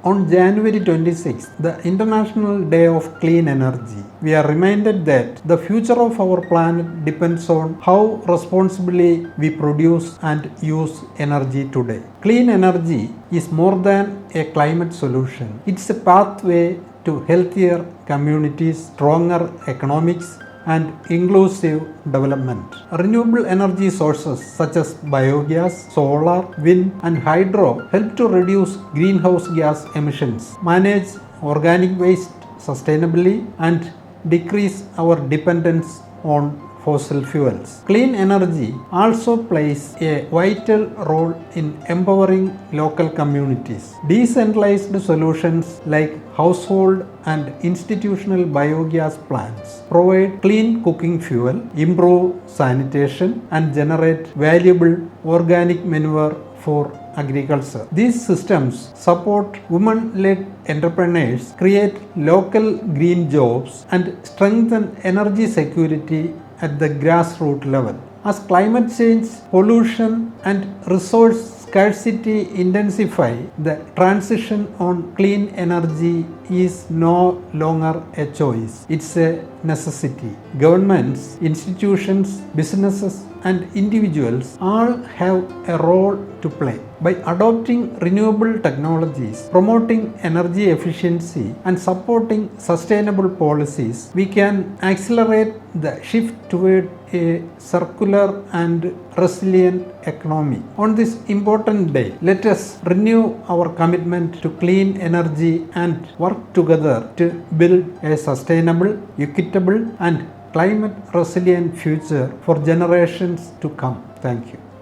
On January 26, the International Day of Clean Energy, we are reminded that the future of our planet depends on how responsibly we produce and use energy today. Clean energy is more than a climate solution. It's a pathway to healthier communities, stronger economics, and inclusive development. Renewable energy sources such as biogas, solar, wind, and hydro help to reduce greenhouse gas emissions, manage organic waste sustainably, and decrease our dependence on fossil fuels. Clean energy also plays a vital role in empowering local communities. Decentralized solutions like household and institutional biogas plants provide clean cooking fuel, improve sanitation, and generate valuable organic manure for agriculture. These systems support women-led entrepreneurs, create local green jobs, and strengthen energy security at the grassroots level. As climate change, pollution, and resource scarcity intensify, the transition on clean energy is no longer a choice. It's a necessity. Governments, institutions, businesses, and individuals all have a role to play. By adopting renewable technologies, promoting energy efficiency, and supporting sustainable policies, we can accelerate the shift toward a circular and resilient economy. On this important day, let us renew our commitment to clean energy and work together to build a sustainable, equitable, and climate resilient future for generations to come. Thank you.